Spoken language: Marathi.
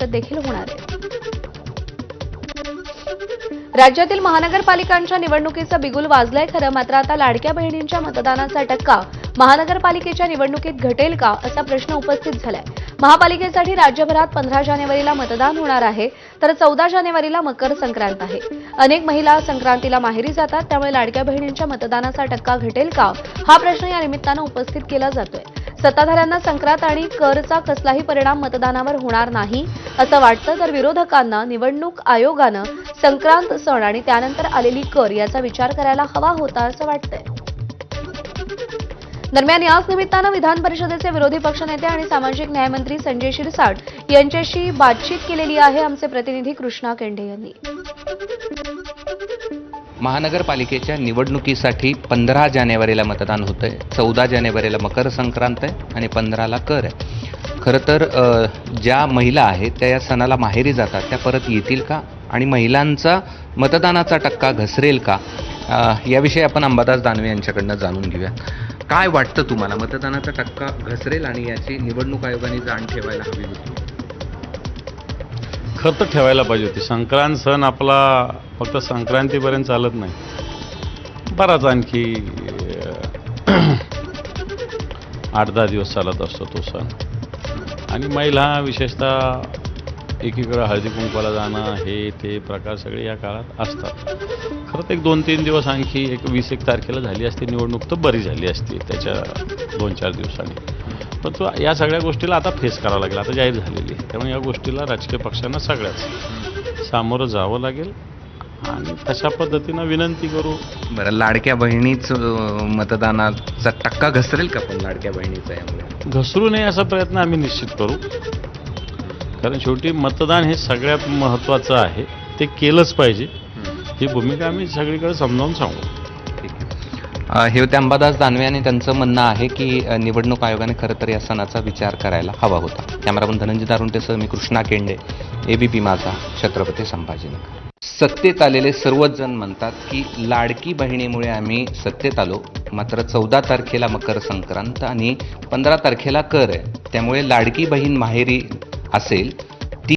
देखील होणार आहे। राज्यातील महानगरपालिकांच्या निवडणुकीचं बिगुल वाजलंय खरं, मात्र आता लाडक्या बहिणींच्या मतदानाचा टक्का महानगरपालिकेच्या निवडणुकीत घटेल का असा प्रश्न उपस्थित झालाय। महापालिकेसाठी राज्यभरात 15 जानेवारीला मतदान होणार आहे, तर 14 जानेवारीला मकर संक्रांत आहे। अनेक महिला संक्रांतीला माहेरी जातात, त्यामुळे लाडक्या बहिणींच्या मतदानाचा टक्का घटेल का हा प्रश्न या निमित्तानं उपस्थित केला जातोय। सत्ताधाऱ्यांना संक्रांत आणि करचा कसलाही परिणाम मतदानावर होणार नाही असं वाटतं, तर विरोधकांना निवडणूक आयोगानं संक्रांत सण आणि त्यानंतर आलेली कर याचा विचार करायला हवा होता असं वाटतंय। दरम्यान याच निमित्तानं विधान परिषदेचे विरोधी पक्षनेते आणि सामाजिक न्याय मंत्री संजय शिरसाट यांच्याशी बातचीत केलेली आहे आमचे प्रतिनिधी कृष्णा केंढे यांनी। महानगरपालिकेच्या निवडणुकीसाठी 15 जानेवारीला मतदान होतंय, 14 जानेवारीला मकर संक्रांत आहे आणि 15ला कर आहे। खरं तर ज्या महिला आहेत त्या या सणाला माहेरी जातात, त्या परत येतील का आणि महिलांचा मतदानाचा टक्का घसरेल का, याविषयी आपण अंबादास दानवे यांच्याकडनं जाणून घेऊया। काय वाटतं तुम्हाला, मतदानाचा टक्का घसरेल आणि याची निवडणूक आयोगाने जाण ठेवायला हवी होती? खरं तर ठेवायला पाहिजे होती। संक्रांत सण आपला फक्त संक्रांतीपर्यंत चालत नाही, बराच आणखी 8-10 दिवस चालत असतो तो सण। आणि महिला विशेषतः एकीकडे हळदी कुंकवाला जाणं हे ते प्रकार सगळे या काळात असतात। खरं तर 1-2-3 दिवस आणखी 20-1 तारखेला झाली असती निवडणूक तर बरी झाली असती त्याच्या 2-4 दिवसांनी, पण तो या सगळ्या गोष्टीला आता फेस करावं लागेल, आता जाहीर झालेली आहे। त्यामुळे या गोष्टीला राजकीय पक्षांना सगळ्याच सामोरं जावं लागेल आणि तशा पद्धतीनं विनंती करू। बरं, लाडक्या बहिणीच मतदानाचा टक्का घसरेल का पण लाडक्या बहिणीचा यामुळे? घसरू नये असा प्रयत्न आम्ही निश्चित करू, कारण शेवटी मतदान हे सगळ्यात महत्त्वाचं आहे, ते केलंच पाहिजे ही भूमिका आम्ही सगळीकडे समजावून सांगू। हे होते अंबादास दानवे आणि त्यांचं म्हणणं आहे की निवडणूक आयोगाने खरं तर या सणाचा विचार करायला हवा होता। कॅमेरामन धनंजय दारुंटेसह मी कृष्णा केंडे, ABP माझा, छत्रपती संभाजीनगर। सत्तेत आलेले सर्वच जण म्हणतात की लाडकी बहिणीमुळे आम्ही सत्तेत आलो, मात्र 14 तारखेला मकर संक्रांत आणि 15 तारखेला कर आहे, त्यामुळे लाडकी बहीण माहेरी असेल